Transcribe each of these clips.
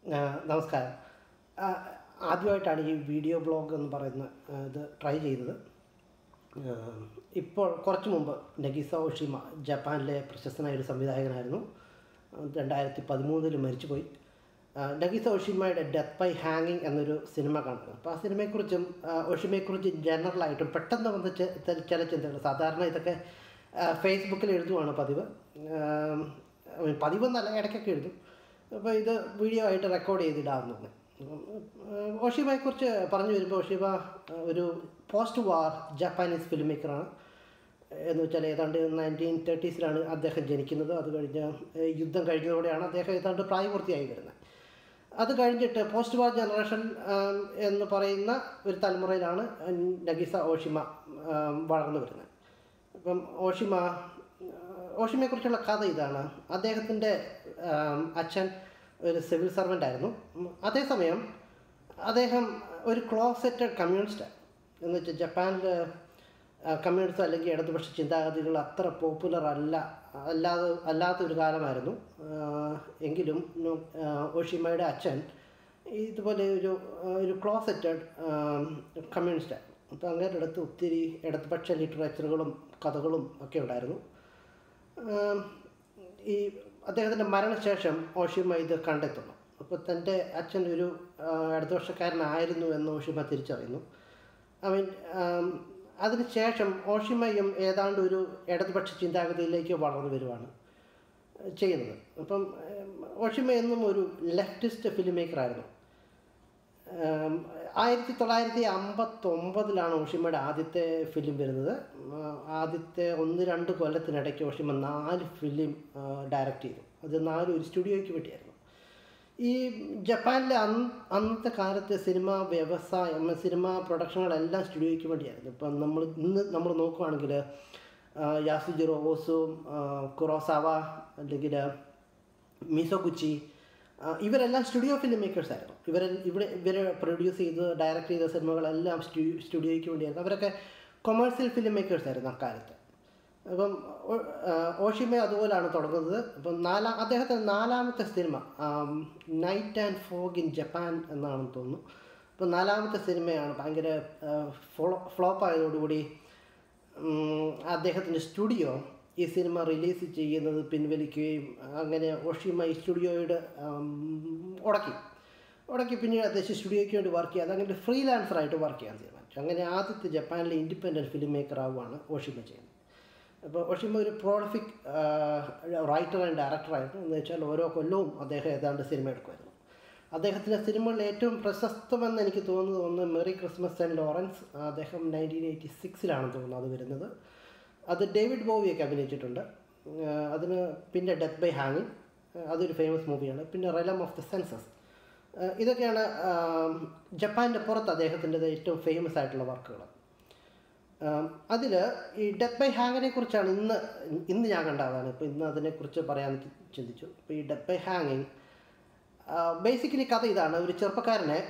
നമസ്കാരം. ആദ്യമായിട്ടാണ് ഈ വീഡിയോ ബ്ലോഗ് എന്ന് പറയുന്ന ഇത് ട്രൈ ചെയ്തത്. ഇപ്പോൾ കുറച്ച് മുമ്പ് നഗീസ ഓഷിമ ജപ്പാനിലെ പ്രശസ്തനായ ഒരു സംവിധായകനായിരുന്നു. 2013 മരിച്ചുപോയി. നഗീസ ഓഷിമയുടെ ഡെത്ത് ബൈ ഹാങ്ങിങ് എന്നൊരു സിനിമ കാണുന്നു. അപ്പോൾ ആ സിനിമയെക്കുറിച്ചും ഓഷിമയെക്കുറിച്ച് ജനറലായിട്ടും പെട്ടെന്ന് വന്ന ചില ചിന്തകൾ. സാധാരണ ഇതൊക്കെ ഫേസ്ബുക്കിൽ എഴുതുവാണ് പതിവ്. പതിവെന്നല്ല, ഇടയ്ക്കൊക്കെ എഴുതും. അപ്പോൾ ഇത് വീഡിയോ ആയിട്ട് റെക്കോർഡ് ചെയ്തിടാവുന്നതാണ്. ഓഷിമയെക്കുറിച്ച് പറഞ്ഞു വരുമ്പോൾ, ഓഷിമ ഒരു പോസ്റ്റ് വാർ ജാപ്പാനീസ് ഫിലിം മേക്കറാണ്. എന്ന് വെച്ചാൽ ഏതാണ്ട് 1930s അദ്ദേഹം ജനിക്കുന്നത്. അത് കഴിഞ്ഞ് യുദ്ധം കഴിഞ്ഞതോടെയാണ് അദ്ദേഹം ഏതാണ്ട് പ്രായപൂർത്തിയായി വരുന്നത്. അത് കഴിഞ്ഞിട്ട് പോസ്റ്റ് വാർ ജനറേഷൻ എന്ന് പറയുന്ന ഒരു തലമുറയിലാണ് നഗീസ ഓഷിമ വളർന്നു വരുന്നത്. അപ്പം ഓഷിമയെക്കുറിച്ചുള്ള കഥ ഇതാണ്. അദ്ദേഹത്തിൻ്റെ അച്ഛൻ ഒരു സിവിൽ സർവൻ്റ് ആയിരുന്നു. അതേസമയം അദ്ദേഹം ഒരു ക്ലോസറ്റഡ് കമ്മ്യൂണിസ്റ്റാണ്. എന്ന് വെച്ചാൽ ജപ്പാനിൽ കമ്മ്യൂണിസ്റ്റ് അല്ലെങ്കിൽ ഇടതുപക്ഷ ചിന്താഗതികൾ അത്ര പോപ്പുലർ അല്ലാത്തൊരു കാലമായിരുന്നു. എങ്കിലും ഓഷിമയുടെ അച്ഛൻ ഇതുപോലെ ഒരു ക്ലോസറ്റഡ് കമ്മ്യൂണിസ്റ്റാണ്. അപ്പോൾ അങ്ങനെ അടുത്ത് ഒത്തിരി ഇടതുപക്ഷ ലിറ്ററേച്ചറുകളും കഥകളും ഒക്കെ ഉണ്ടായിരുന്നു. ഈ അദ്ദേഹത്തിൻ്റെ മരണശേഷം ഓഷിമ ഇത് കണ്ടെത്തുന്നു. അപ്പോൾ തൻ്റെ അച്ഛൻ ഒരു ഇടതുപക്ഷക്കാരനായിരുന്നു എന്ന് ഓഷിമ തിരിച്ചറിയുന്നു. അതിനുശേഷം ഓഷിമയും ഏതാണ്ട് ഒരു ഇടതുപക്ഷ ചിന്താഗതിയിലേക്ക് വളർന്നു വരുവാണ് ചെയ്യുന്നത്. അപ്പം ഓഷിമ എന്നും ഒരു ലെഫ്റ്റിസ്റ്റ് ഫിലിം മേക്കറായിരുന്നു. 1959 ഓഷിമയുടെ ആദ്യത്തെ ഫിലിം വരുന്നത്. ആദ്യത്തെ 1-2 കൊല്ലത്തിനിടയ്ക്ക് ഓഷിമ 4 ഫിലിം ഡയറക്റ്റ് ചെയ്തു. അത് 4 ഒരു സ്റ്റുഡിയോയ്ക്ക് വേണ്ടിയായിരുന്നു. ഈ ജപ്പാനിലെ അന്നത്തെ കാലത്തെ സിനിമാ വ്യവസായം, സിനിമാ പ്രൊഡക്ഷനുകളെല്ലാം സ്റ്റുഡിയോയ്ക്ക് വേണ്ടിയായിരുന്നു. ഇപ്പം നമ്മൾ നോക്കുകയാണെങ്കിൽ യാസുജിറോ ഓസു, കുറോസാവ അല്ലെങ്കിൽ മിസോഗുച്ചി, ഇവരെല്ലാം സ്റ്റുഡിയോ ഫിലിം മേക്കേഴ്സായിരുന്നു. ഇവർ പ്രൊഡ്യൂസ് ചെയ്ത് ഡയറക്റ്റ് ചെയ്ത സിനിമകളെല്ലാം സ്റ്റുഡിയോയ്ക്ക് വേണ്ടിയായിരുന്നു. അവരൊക്കെ കൊമേഴ്സ്യൽ ഫിലിം മേക്കേഴ്സായിരുന്നു അക്കാലത്ത്. അപ്പം ഓഷിമ അതുപോലെയാണ് തുടങ്ങുന്നത്. അപ്പം അദ്ദേഹത്തിൻ്റെ 4ാമത്തെ സിനിമ night and fog in Japan എന്നാണെന്ന് തോന്നുന്നു. അപ്പം 4ാമത്തെ സിനിമയാണ് ഭയങ്കര ഫ്ലോപ്പ് ആയതോടുകൂടി അദ്ദേഹത്തിൻ്റെ സ്റ്റുഡിയോ ഈ സിനിമ റിലീസ് ചെയ്യുന്നത് പിൻവലിക്കുകയും അങ്ങനെ ഓഷിമ ഈ സ്റ്റുഡിയോയുടെ ഉടക്കി പിന്നീട് അദ്ദേഹം സ്റ്റുഡിയോയ്ക്ക് വേണ്ടി വർക്ക് ചെയ്യാതെ അങ്ങനെ ഫ്രീലാൻസറായിട്ട് വർക്ക് ചെയ്യാൻ തീരുമാനിച്ചു. അങ്ങനെ ആദ്യത്തെ ജപ്പാനിലെ ഇൻഡിപെൻഡൻറ്റ് ഫിലിം മേക്കർ ആവുകയാണ് ഓഷിമ ചെയ്യുന്നത്. അപ്പോൾ ഓഷിമ ഒരു പ്രോളിഫിക് റൈറ്റർ ആൻഡ് ഡയറക്ടറായിരുന്നു. എന്ന് വെച്ചാൽ ഓരോ കൊല്ലവും അദ്ദേഹം ഏതാണ്ട് സിനിമ എടുക്കുമായിരുന്നു. അദ്ദേഹത്തിൻ്റെ സിനിമകളിൽ ഏറ്റവും പ്രശസ്തമെന്ന് എനിക്ക് തോന്നുന്നത് ഒന്ന് മെറി ക്രിസ്മസ് ആൻഡ് ലോറൻസ്. അദ്ദേഹം 1986 തോന്നുന്നു അത് വരുന്നത്. അത് ഡേവിഡ് ബോവിയൊക്കെ അഭിനയിച്ചിട്ടുണ്ട്. അതിന് പിന്നെ ഡെത്ത് ബൈ ഹാങ്ങിങ്, അതൊരു ഫേമസ് മൂവിയാണ്. പിന്നെ റെലം ഓഫ് ദ സെൻസസ്, ഇതൊക്കെയാണ് ജപ്പാൻ്റെ പുറത്ത് അദ്ദേഹത്തിൻ്റെ ഏറ്റവും ഫേമസ് ആയിട്ടുള്ള വർക്കുകൾ. അതിൽ ഈ ഡെത്ത് ബൈ ഹാങ്ങിനെ കുറിച്ചാണ് ഇന്ന് ഞാൻ കണ്ടതാണ്. ഇപ്പോൾ ഇന്ന് അതിനെക്കുറിച്ച് പറയാൻ ചിന്തിച്ചു. ഇപ്പോൾ ഈ ഡെത്ത് ബൈ ഹാങ്ങിങ് ബേസിക്കലി കഥ ഇതാണ്. ഒരു ചെറുപ്പക്കാരനെ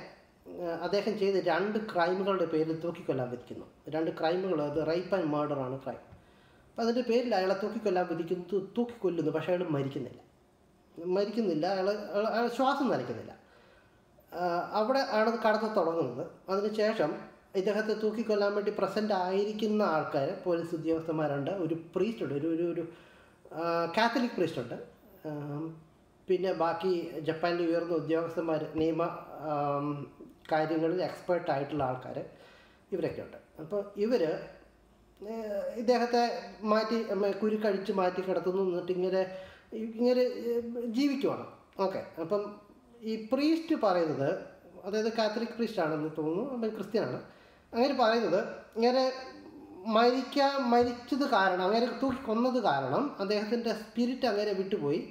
അദ്ദേഹം ചെയ്ത് 2 ക്രൈമുകളുടെ പേരിൽ തൂക്കിക്കൊല്ലാൻ വിധിക്കുന്നു. 2 ക്രൈമുകൾ, അത് റേപ്പ് ആൻഡ് മർഡറാണ് ക്രൈം. അപ്പോൾ അതിൻ്റെ പേരിൽ അയാളെ തൂക്കിക്കൊല്ലാൻ തൂക്കിക്കൊല്ലുന്നു. പക്ഷേ അയാൾ മരിക്കുന്നില്ല, അയാൾ ശ്വാസം നിലയ്ക്കുന്നില്ല. അവിടെ ആണ് കടത്ത് തുടങ്ങുന്നത്. അതിനുശേഷം ഇദ്ദേഹത്തെ തൂക്കിക്കൊല്ലാൻ വേണ്ടി പ്രസൻ്റ് ആയിരിക്കുന്ന ആൾക്കാർ, പോലീസ് ഉദ്യോഗസ്ഥന്മാരുണ്ട്, ഒരു പ്രീസ്റ്റുണ്ട്, ഒരു കാത്തലിക് പ്രീസ്റ്റുണ്ട്, പിന്നെ ബാക്കി ജപ്പാനിലെ ഉയർന്ന ഉദ്യോഗസ്ഥന്മാർ, നിയമ കാര്യങ്ങളിൽ എക്സ്പേർട്ടായിട്ടുള്ള ആൾക്കാർ, ഇവരൊക്കെ ഉണ്ട്. അപ്പോൾ ഇവർ ഇദ്ദേഹത്തെ കുരുക്കഴിച്ച് മാറ്റി കിടത്തുന്നു. എന്നിട്ട് ഇങ്ങനെ ജീവിക്കുവാണ്. ഓക്കെ. അപ്പം ഈ പ്രീസ്റ്റ് പറയുന്നത്, അതായത് കാത്തലിക് പ്രീസ്റ്റാണെന്ന് തോന്നുന്നു, ക്രിസ്ത്യനാണ്, അങ്ങനെ പറയുന്നത് ഇങ്ങനെ മരിച്ചത് കാരണം, അങ്ങനെ തൂക്കിക്കൊന്നത് കാരണം അദ്ദേഹത്തിൻ്റെ സ്പിരിറ്റ് അങ്ങനെ വിട്ടുപോയി.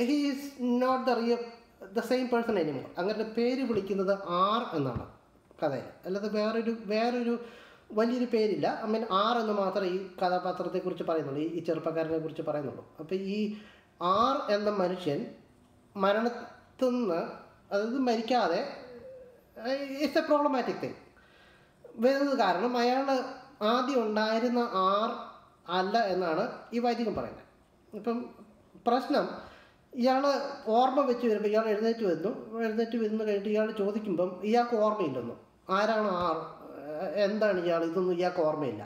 He is not the same person anymore. അങ്ങനെ പേര് വിളിക്കുന്നത് ആർ എന്നാണ് കഥയിൽ. അല്ലാതെ വേറൊരു വലിയൊരു പേരില്ല. ആർ എന്ന് മാത്രമേ ഈ കഥാപാത്രത്തെക്കുറിച്ച് പറയുന്നുള്ളൂ, ഈ ചെറുപ്പക്കാരനെ കുറിച്ച് പറയുന്നുള്ളൂ. അപ്പോൾ ഈ ആർ എന്ന മനുഷ്യൻ മരണത്തുനിന്ന്, അതായത് മരിക്കാതെ, ഇറ്റ്സ് എ പ്രോബ്ലമാറ്റിക് തിങ് വരുന്നത് കാരണം അയാൾ ആദ്യം ഉണ്ടായിരുന്ന ആർ അല്ല എന്നാണ് ഈ വൈദികം പറയുന്നത്. ഇപ്പം പ്രശ്നം ഇയാൾ ഓർമ്മ വെച്ച് വരുമ്പോൾ ഇയാൾ എഴുന്നേറ്റ് വരുന്നു കഴിഞ്ഞിട്ട് ഇയാൾ ചോദിക്കുമ്പം ഇയാൾക്ക് ഓർമ്മയില്ലെന്നും ആരാണ് ആർ, എന്താണ് ഇയാൾ, ഇതൊന്നും ഇയാൾക്ക് ഓർമ്മയില്ല.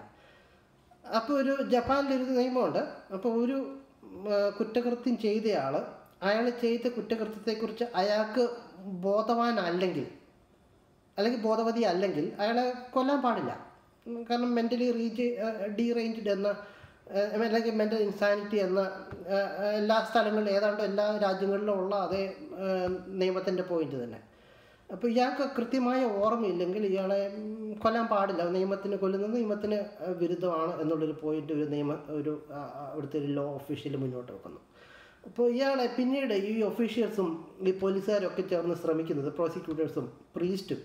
അപ്പോൾ ഒരു ജപ്പാനിലൊരു നിയമമുണ്ട്. അപ്പോൾ ഒരു കുറ്റകൃത്യം ചെയ്തയാൾ അയാൾ ചെയ്ത കുറ്റകൃത്യത്തെക്കുറിച്ച് അയാൾക്ക് ബോധവാനല്ലെങ്കിൽ അല്ലെങ്കിൽ ബോധവതി അല്ലെങ്കിൽ അയാളെ കൊല്ലാൻ പാടില്ല. കാരണം മെൻ്റലി ഡീറേഞ്ച്ഡ് എന്ന അല്ലെങ്കിൽ മെൻ്റൽ ഇൻസാനിറ്റി എന്ന എല്ലാ സ്ഥലങ്ങളിലും ഏതാണ്ട് എല്ലാ രാജ്യങ്ങളിലും ഉള്ള അതേ നിയമത്തിൻ്റെ പോയിന്റ് തന്നെ. അപ്പോൾ ഇയാൾക്ക് കൃത്യമായ ഓർമ്മയില്ലെങ്കിൽ ഇയാളെ കൊല്ലാൻ പാടില്ല. കൊല്ലുന്നത് നിയമത്തിന് വിരുദ്ധമാണ് എന്നുള്ളൊരു പോയിന്റ് ഒരു അവിടുത്തെ ഒരു ലോ ഒഫീഷ്യൽ മുന്നോട്ട് വെക്കുന്നു. അപ്പോൾ ഇയാളെ പിന്നീട് ഈ ഒഫീഷ്യൽസും ഈ പോലീസുകാരൊക്കെ ചേർന്ന് ശ്രമിക്കുന്നത്, പ്രോസിക്യൂട്ടേഴ്സും പ്രീസ്റ്റും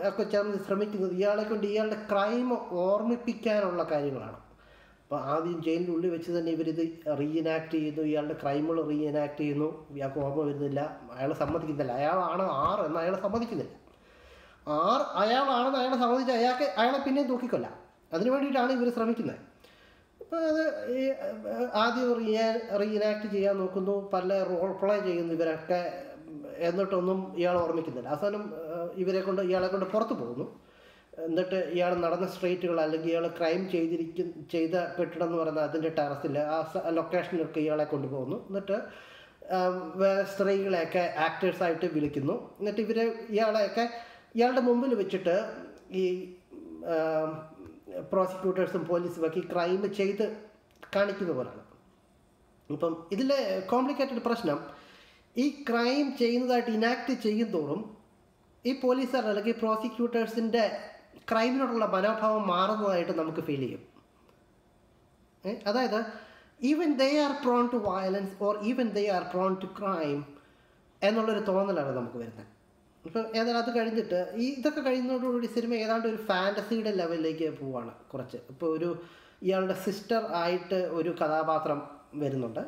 ഒക്കെ ചേർന്ന് ശ്രമിക്കുന്നത് ഇയാളെ കൊണ്ട് ഇയാളുടെ ക്രൈം ഓർമ്മിപ്പിക്കാനുള്ള കാര്യങ്ങളാണ്. അപ്പോൾ ആദ്യം ജയിലിൻ്റെ ഉള്ളിൽ വെച്ച് തന്നെ ഇവരിത് റീഎനാക്ട് ചെയ്യുന്നു, ഇയാളുടെ ക്രൈമുകൾ റീഎനാക്ട് ചെയ്യുന്നു. ഇയാൾക്ക് ഓർമ്മ വരുന്നില്ല, അയാൾ സമ്മതിക്കുന്നില്ല. അയാളാണ് ആർ എന്ന് അയാൾ സമ്മതിക്കുന്നില്ല. അയാളാണെന്ന് അയാളെ സമ്മതിച്ച് അയാളെ പിന്നെയും തൂക്കിക്കൊല്ലാം. അതിനു വേണ്ടിയിട്ടാണ് ഇവർ ശ്രമിക്കുന്നത്. അപ്പോൾ അത് ഈ ആദ്യം റീഎനാക്ട് ചെയ്യാൻ നോക്കുന്നു, പല റോൾ പ്ലേ ചെയ്യുന്നു ഇവരൊക്കെ, എന്നിട്ടൊന്നും ഇയാൾ ഓർമ്മിക്കുന്നില്ല. അവസാനം ഇയാളെ കൊണ്ട് പുറത്തു പോകുന്നു. എന്നിട്ട് ഇയാൾ നടന്ന സ്ട്രീറ്റുകൾ അല്ലെങ്കിൽ ഇയാൾ ക്രൈം ചെയ്ത കെട്ടിടം എന്ന് പറയുന്നത് അതിൻ്റെ ടെറസിൽ ആ ലൊക്കേഷനിലൊക്കെ ഇയാളെ കൊണ്ടുപോകുന്നു. എന്നിട്ട് സ്ത്രീകളെയൊക്കെ ആക്ടേഴ്സായിട്ട് വിളിക്കുന്നു. എന്നിട്ട് ഇയാളുടെ മുമ്പിൽ വെച്ചിട്ട് ഈ പ്രോസിക്യൂട്ടേഴ്സും പോലീസും ഒക്കെ ഈ ക്രൈം ചെയ്ത് കാണിക്കുന്ന പോലാണ്. ഇപ്പം ഇതിലെ കോംപ്ലിക്കേറ്റഡ് പ്രശ്നം, ഈ ക്രൈം ചെയ്യുന്നതായിട്ട് ഇനാക്ട് ചെയ്യുന്തോറും ഈ പോലീസുകാർ അല്ലെങ്കിൽ പ്രോസിക്യൂട്ടേഴ്സിൻ്റെ ക്രൈമിനോടുള്ള മനോഭാവം മാറുന്നതായിട്ട് നമുക്ക് ഫീൽ ചെയ്യും. അതായത് even they are prone to violence or even they are prone to crime എന്നുള്ളൊരു തോന്നലാണ് നമുക്ക് വരുന്നത്. ഇപ്പോൾ ഏതായാലും അത് കഴിഞ്ഞിട്ട് ഇതൊക്കെ കഴിയുന്നതോടുകൂടി സിനിമ ഏതാണ്ട് ഒരു ഫാൻറ്റസിയുടെ ലെവലിലേക്ക് പോവുകയാണ് കുറച്ച്. ഇപ്പോൾ ഇയാളുടെ സിസ്റ്റർ ആയിട്ട് ഒരു കഥാപാത്രം വരുന്നുണ്ട്,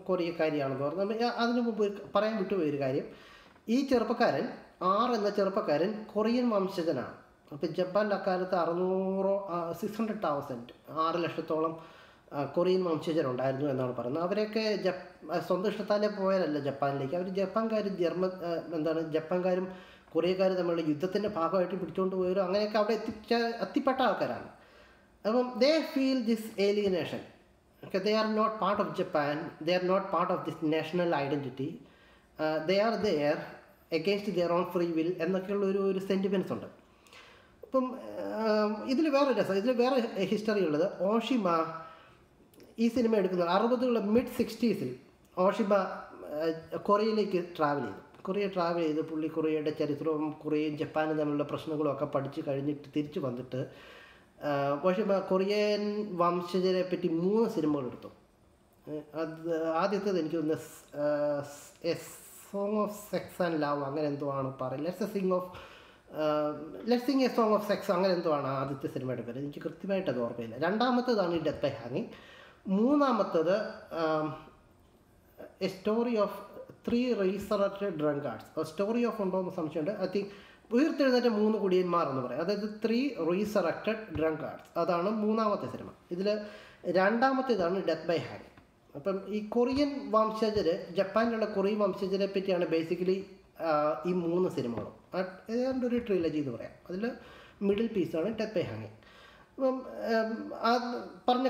കൊറിയക്കാരിയാണെന്ന് പറഞ്ഞു. അതിനു മുമ്പ് പറയാൻ വിട്ടുപോയൊരു കാര്യം, ഈ ചെറുപ്പക്കാരൻ എന്ന ചെറുപ്പക്കാരൻ കൊറിയൻ വംശജനാണ്. അപ്പോൾ ജപ്പാനിൽ അക്കാലത്ത് 600,000 6 ലക്ഷത്തോളം കൊറിയൻ വംശജരുണ്ടായിരുന്നു എന്നാണ് പറയുന്നത്. അവരൊക്കെ സ്വന്തം ഇഷ്ടത്താലേ പോയാലല്ല ജപ്പാനിലേക്ക്. അവർ ജപ്പാൻകാരും കൊറിയക്കാരും തമ്മിലുള്ള യുദ്ധത്തിൻ്റെ ഭാഗമായിട്ട് പിടിച്ചുകൊണ്ട് പോയാലും അങ്ങനെയൊക്കെ അവിടെ എത്തിപ്പെട്ട ആൾക്കാരാണ്. അപ്പം they feel this alienation. They are not part of Japan, they are not part of this national identity, they are there against their own free will എന്നൊക്കെയുള്ള ഒരു സെൻറ്റിമെൻറ്റ്സ് ഉണ്ട്. അപ്പം ഇതിൽ വേറെ ഹിസ്റ്ററി ഉള്ളത്, ഓഷിമ ഈ സിനിമ എടുക്കുന്നത് 60 മിഡ് 60s ഓഷിമ കൊറിയയിലേക്ക് ട്രാവൽ ചെയ്തു. പുള്ളി കൊറിയയുടെ ചരിത്രവും കൊറിയയും ജപ്പാനും തമ്മിലുള്ള പ്രശ്നങ്ങളും ഒക്കെ പഠിച്ച് കഴിഞ്ഞിട്ട് തിരിച്ചു വന്നിട്ട് ഓഷിമ കൊറിയൻ വംശജരെ പറ്റി 3 സിനിമകൾ എടുത്തു. ആദ്യത്തേത് എനിക്ക് തോന്നുന്നത് A song of sex and love അങ്ങനെ എന്തോ ആണ് പറയുന്നത്. Let's sing a song of sex അങ്ങനെ എന്തോ ആണ് ആദ്യത്തെ സിനിമയുടെ പേര്. എനിക്ക് കൃത്യമായിട്ട് അത് ഓർമ്മയില്ല. രണ്ടാമത്തേതാണ് ഈ ഡെത്ത് ബൈ ഹാങ്ങിങ്. മൂന്നാമത്തേത് a story of 3 resurrected drunkards. Story of ഉണ്ടോ എന്ന് സംശയമുണ്ട്. ഐ തിങ്ക് ഉയർത്തെഴുന്നേറ്റ 3 കുടിയന്മാർ എന്ന് പറയും. അതായത് 3 റീസറക്റ്റഡ് ഡ്രങ്കാർഡ്സ്. അതാണ് മൂന്നാമത്തെ സിനിമ. ഇതിൽ രണ്ടാമത്തേതാണ് ഡെത്ത് ബൈ ഹാങ്ങിങ്. അപ്പം ഈ കൊറിയൻ വംശജർ, ജപ്പാനിലുള്ള കൊറിയൻ വംശജരെ പറ്റിയാണ് ബേസിക്കലി ഈ 3 സിനിമകളും. ഏതാണ്ട് ഒരു ട്രിലജി എന്ന് പറയാം. അതിൽ മിഡിൽ പീസാണ് ഡെത്ത് ബൈ ഹാങ്ങിങ്. അപ്പം പറഞ്ഞ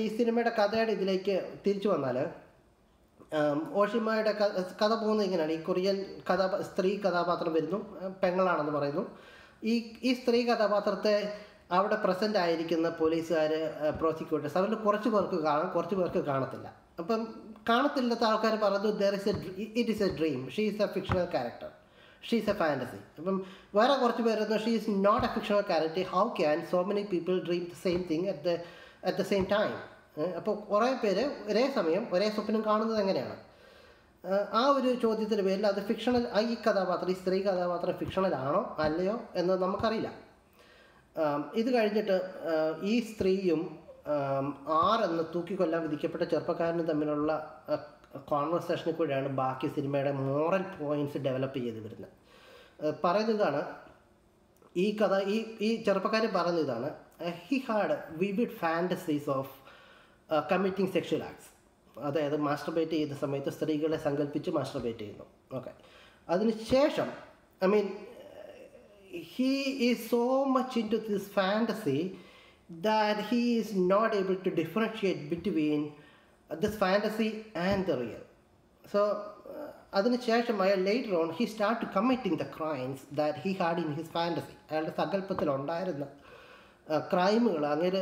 ഈ സിനിമയുടെ കഥയുടെ ഇതിലേക്ക് തിരിച്ചു വന്നാൽ, ഓഷിമയുടെ കഥ പോകുന്നത് ഇങ്ങനെയാണ്. ഈ കൊറിയൻ സ്ത്രീ കഥാപാത്രം വരുന്നു, പെങ്ങളാണെന്ന് പറയുന്നു. ഈ സ്ത്രീ കഥാപാത്രത്തെ അവിടെ പ്രസൻ്റ് ആയിരിക്കുന്ന പോലീസുകാർ, പ്രോസിക്യൂട്ടേഴ്സ്, അവരിൽ കുറച്ച് പേർക്ക് കാണും, കുറച്ച് പേർക്ക് കാണത്തില്ല. അപ്പം കാണത്തില്ലാത്ത ആൾക്കാർ പറഞ്ഞു it is a dream, she is a fictional character, she is a fantasy. അപ്പം വേറെ കുറച്ച് പേരുന്നു she is not a fictional character, how can so many people dream the same thing at the same time. അപ്പോൾ കുറേ പേര് ഒരേ സമയം ഒരേ സ്വപ്നം കാണുന്നത് എങ്ങനെയാണ്? ആ ഒരു ചോദ്യത്തിൻ്റെ പേരിൽ അത് ഫിക്ഷണൽ, ഈ സ്ത്രീ കഥാപാത്രം ഫിക്ഷണൽ ആണോ അല്ലയോ എന്ന് നമുക്കറിയില്ല. ഇത് കഴിഞ്ഞിട്ട് ഈ സ്ത്രീയും എന്ന് തൂക്കിക്കൊല്ലാൻ വിധിക്കപ്പെട്ട ചെറുപ്പക്കാരനും തമ്മിലുള്ള കോൺവെർസേഷനിൽ കൂടെയാണ് ബാക്കി സിനിമയുടെ മോറൽ പോയിൻറ്റ്സ് ഡെവലപ്പ് ചെയ്ത് വരുന്നത്. പറയുന്നതാണ് ഈ ചെറുപ്പക്കാരൻ പറയുന്നതാണ്, he had vivid fantasies of committing sexual acts. അതായത് മാസ്റ്റർബേറ്റ് ചെയ്യുന്ന സമയത്ത് സ്ത്രീകളെ സങ്കല്പിച്ച് മാസ്റ്റർബേറ്റ് ചെയ്യുന്നു. ഓക്കെ, അതിനുശേഷം I mean he is so much into this fantasy that he is not able to differentiate between this fantasy and the real. So അതിനുശേഷം അയാൾ later on he started committing the crimes that he had in his fantasy. അയാളുടെ സങ്കല്പത്തിലുണ്ടായിരുന്ന ക്രൈമുകൾ അങ്ങനെ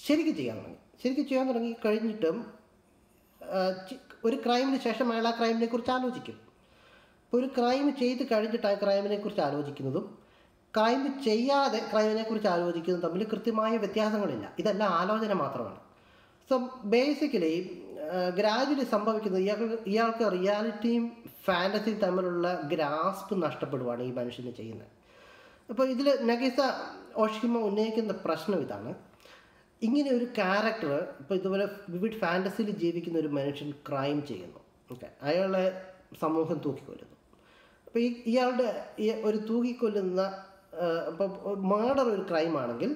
ശരിക്കും ചെയ്യാൻ തുടങ്ങി കഴിഞ്ഞിട്ടും ഒരു ക്രൈമിന് ശേഷം അയാൾ ആ ക്രൈമിനെ കുറിച്ച് ആലോചിക്കും. ഇപ്പോൾ ഒരു ക്രൈം ചെയ്ത് കഴിഞ്ഞിട്ട് ആ ക്രൈമിനെ കുറിച്ച് ആലോചിക്കുന്നതും ക്രൈം ചെയ്യാതെ ക്രൈമിനെ കുറിച്ച് ആലോചിക്കുന്നതും തമ്മിൽ കൃത്യമായ വ്യത്യാസങ്ങളില്ല. ഇതെല്ലാം ആലോചന മാത്രമാണ്. സോ ബേസിക്കലി ഗ്രാജുവലി സംഭവിക്കുന്നത് ഇയാൾക്ക് റിയാലിറ്റിയും ഫാൻറ്റസിയും തമ്മിലുള്ള ഗ്രാസ്പ് നഷ്ടപ്പെടുവാണ് ഈ മനുഷ്യന് ചെയ്യുന്നത്. അപ്പോൾ ഇതിൽ നഗീസ ഓഷിമ ഉന്നയിക്കുന്ന പ്രശ്നം ഇതാണ്. ഇങ്ങനെ ഒരു ക്യാരക്ടർ ഇപ്പോൾ ഇതുപോലെ വിവിഡ് ഫാൻറ്റസിയിൽ ജീവിക്കുന്ന ഒരു മനുഷ്യൻ ക്രൈം ചെയ്യുന്നു. ഓക്കെ, അയാളെ സമൂഹം തൂക്കിക്കൊല്ലുന്നു. അപ്പോൾ ഇയാളുടെ ഒരു തൂക്കിക്കൊല്ലുന്ന ഇപ്പം മർഡർ ഒരു ക്രൈമാണെങ്കിൽ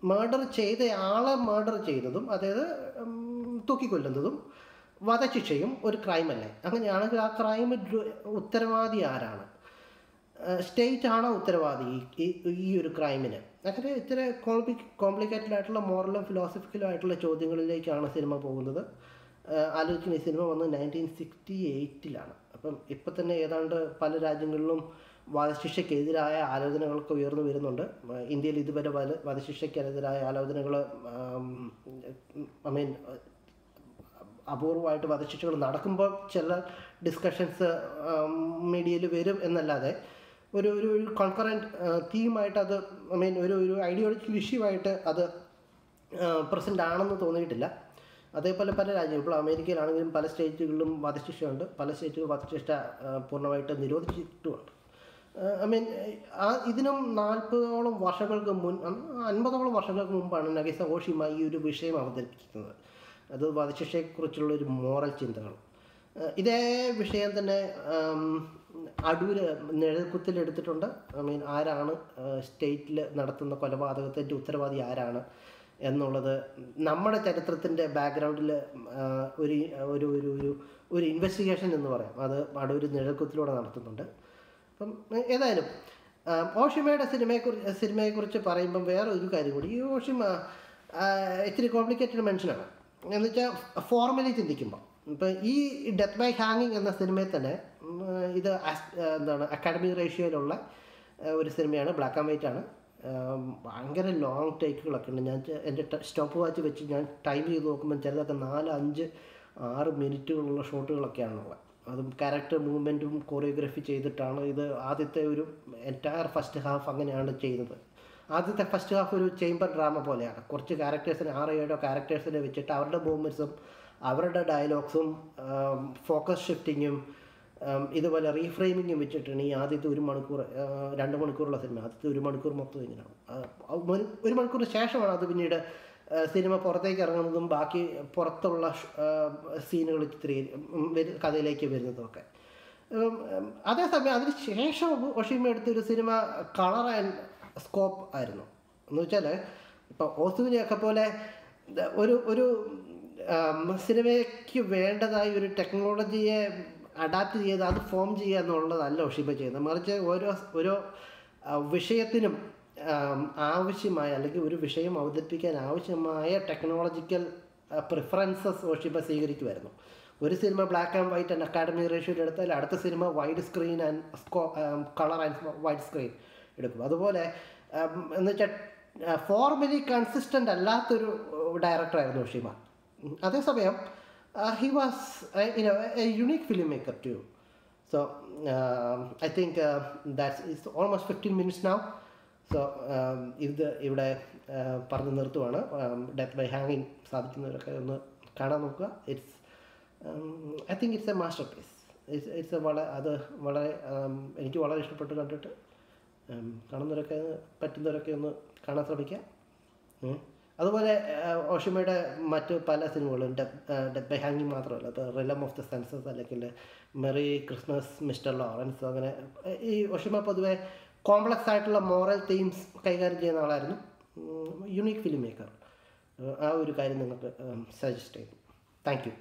മർഡർ ചെയ്ത ആളെ മർഡർ ചെയ്യുന്നതും അതായത് തൂക്കിക്കൊല്ലുന്നതും വധശിക്ഷയും ഒരു ക്രൈമല്ലേ? അങ്ങനെയാണെങ്കിൽ ആ ക്രൈമിന് ഉത്തരവാദി ആരാണ്? സ്റ്റേറ്റ് ആണോ ഉത്തരവാദി ഈ ഒരു ക്രൈമിന്? അങ്ങനെ ഇത്ര കോംപ്ലിക്കേറ്റഡ് ആയിട്ടുള്ള മോറലും ഫിലോസഫിക്കലും ആയിട്ടുള്ള ചോദ്യങ്ങളിലേക്കാണ് സിനിമ പോകുന്നത്. ആലോചിക്കുന്ന ഈ സിനിമ വന്ന് 1968 അപ്പം ഇപ്പം തന്നെ ഏതാണ്ട് പല രാജ്യങ്ങളിലും വധശിക്ഷയ്ക്കെതിരായ ആലോചനകളൊക്കെ ഉയർന്നു വരുന്നുണ്ട്. ഇന്ത്യയിൽ ഇതുവരെ വധശിക്ഷയ്ക്കെതിരായ ആലോചനകൾ ഐ മീൻ അപൂർവമായിട്ട് വധശിക്ഷകൾ നടക്കുമ്പോൾ ചില ഡിസ്കഷൻസ് മീഡിയയിൽ വരും എന്നല്ലാതെ ഒരു കോൺകറൻറ്റ് തീമായിട്ട് അത് ഐ മീൻ ഒരു ഐഡിയോളജിക്കൽ ഇഷ്യൂ ആയിട്ട് അത് പ്രസൻ്റ് ആണെന്ന് തോന്നിയിട്ടില്ല. അതേപോലെ പല രാജ്യങ്ങളും ഇപ്പോൾ അമേരിക്കയിലാണെങ്കിലും പല സ്റ്റേറ്റുകളിലും വധശിക്ഷയുണ്ട്, പല സ്റ്റേറ്റുകളിലും വധശിക്ഷ പൂർണ്ണമായിട്ട് നിരോധിച്ചിട്ടുമുണ്ട്. ഐ മീൻ ഇതിനും 40ഓളം വർഷങ്ങൾക്ക് 50ഓളം വർഷങ്ങൾക്ക് മുമ്പാണ് നഗീസ ഓഷിമ ഈ ഒരു വിഷയം അവതരിപ്പിക്കുന്നത്. അത് വധശിക്ഷയെക്കുറിച്ചുള്ളൊരു മോറൽ ചിന്തകൾ. ഇതേ വിഷയം തന്നെ അടൂര് നിഴൽക്കുത്തിലെടുത്തിട്ടുണ്ട്. ഐ മീൻ ആരാണ് സ്റ്റേറ്റിൽ നടത്തുന്ന കൊലപാതകത്തിൻ്റെ ഉത്തരവാദി ആരാണ് എന്നുള്ളത് നമ്മുടെ ചരിത്രത്തിൻ്റെ ബാക്ക്ഗ്രൗണ്ടിൽ ഒരു ഇൻവെസ്റ്റിഗേഷൻ എന്ന് പറയാം, അത് അടൂര് നിഴൽക്കുത്തിലൂടെ നടത്തുന്നുണ്ട്. അപ്പം ഏതായാലും ഓഷിമയുടെ സിനിമയെക്കുറിച്ച് പറയുമ്പം വേറെ ഒരു കാര്യം കൂടി, ഈ ഓഷിമ ഇത്തിരി കോംപ്ലിക്കേറ്റഡ് മനുഷ്യനാണ്. എന്ന് വെച്ചാൽ ഫോർമലി ചിന്തിക്കുമ്പോൾ ഇപ്പം ഈ ഡെത്ത് ബൈ ഹാങ്ങിങ് എന്ന സിനിമയിൽ തന്നെ ഇത് എന്താണ് അക്കാഡമിക് റേഷ്യോയിലുള്ള ഒരു സിനിമയാണ്, ബ്ലാക്ക് ആൻഡ് വൈറ്റ് ആണ്. ഭയങ്കര ലോങ് ടേക്കുകളൊക്കെ ഉണ്ട്. ഞാൻ എൻ്റെ സ്റ്റോപ്പ് വാച്ച് വെച്ച് ഞാൻ ടൈം ചെയ്ത് നോക്കുമ്പോൾ ചിലതൊക്കെ 4, 5, 6 മിനിറ്റുകളുള്ള ഷോട്ടുകളൊക്കെയാണുള്ളത്. അതും ക്യാരക്ടർ മൂവ്മെൻറ്റും കൊറിയോഗ്രഫി ചെയ്തിട്ടാണ് ഇത്. ആദ്യത്തെ ഒരു എൻറ്റയർ ഫസ്റ്റ് ഹാഫ് അങ്ങനെയാണ് ചെയ്യുന്നത്. ആദ്യത്തെ ഫസ്റ്റ് ഹാഫ് ഒരു ചേംബർ ഡ്രാമ പോലെയാണ്. കുറച്ച് ക്യാരക്ടേഴ്സിനെ 6-7 ക്യാരക്ടേഴ്സിനെ വെച്ചിട്ട് അവരുടെ മൂവ്മെൻറ്റ്സും അവരുടെ ഡയലോഗ്സും ഫോക്കസ് ഷിഫ്റ്റിങ്ങും ഇതുപോലെ റീഫ്രെയിമിങ്ങും വെച്ചിട്ടാണ് ഈ ആദ്യത്തെ 1 മണിക്കൂർ 2 മണിക്കൂറുള്ള സിനിമ. ആദ്യത്തെ 1 മണിക്കൂർ മൊത്തം ഇങ്ങനെയാണ്. 1 മണിക്കൂറിന് ശേഷമാണ് അത് പിന്നീട് സിനിമ പുറത്തേക്ക് ഇറങ്ങുന്നതും ബാക്കി പുറത്തുള്ള സീനുകൾ കഥയിലേക്ക് വരുന്നതുമൊക്കെ. അതേസമയം അതിന് ശേഷം ഒഷിമ എടുത്തൊരു സിനിമ കളർ ആൻഡ് സ്കോപ്പ് ആയിരുന്നു. എന്ന് വെച്ചാൽ ഇപ്പോൾ ഓസുവിനെയൊക്കെ പോലെ ഒരു സിനിമയ്ക്ക് വേണ്ടതായ ഒരു ടെക്നോളജിയെ അഡാപ്റ്റ് ചെയ്ത് അത് ഫോം ചെയ്യുക എന്നുള്ളതല്ല ഒഷിമ ചെയ്യുന്നത്. മറിച്ച് ഓരോ വിഷയത്തിനും ആവശ്യമായ അല്ലെങ്കിൽ ഒരു വിഷയം അവതരിപ്പിക്കാൻ ആവശ്യമായ ടെക്നോളജിക്കൽ പ്രിഫറൻസസ് ഒഷിമ സ്വീകരിക്കുമായിരുന്നു. ഒരു സിനിമ black and white and academic റേഷ്യോയിൽ എടുത്താൽ അടുത്ത സിനിമ wide screen and colour and wide screen എടുക്കും. അതുപോലെ എന്ന് വെച്ചാൽ ഫോർമലി കൺസിസ്റ്റൻ്റ് അല്ലാത്തൊരു ഡയറക്ടറായിരുന്നു ഒഷിമ. അതേസമയം he was a unique filmmaker too. So I think it's almost 15 minutes now. So ഇത് ഇവിടെ പറഞ്ഞു നിർത്തുവാണ്. ഡെത്ത് ബൈ ഹാങ്ങിങ് സാധിക്കുന്നവരൊക്കെ ഒന്ന് കാണാൻ നോക്കുക. I think it's a masterpiece. അത് വളരെ എനിക്ക് വളരെ ഇഷ്ടപ്പെട്ട് കണ്ടിട്ട് കാണുന്നവരൊക്കെ പറ്റുന്നവരൊക്കെ ഒന്ന് കാണാൻ ശ്രമിക്കുക. അതുപോലെ ഓഷിമയുടെ മറ്റ് പല സിനിമകളും ഡെത്ത് ബൈ ഹാങ്ങിങ് മാത്രമല്ല, ഇപ്പോൾ റിലം ഓഫ് ദ സെൻസസ് അല്ലെങ്കിൽ മെറി ക്രിസ്മസ് മിസ്റ്റർ ലോറൻസ്, അങ്ങനെ ഈ ഒഷിമ പൊതുവെ കോംപ്ലക്സ് ആയിട്ടുള്ള മോറൽ തീംസ് കൈകാര്യം ചെയ്യുന്ന ആളായിരുന്നു. Unique film maker. ആ ഒരു കാര്യം നിങ്ങൾക്ക് സജസ്റ്റ് ചെയ്യും. Thank you.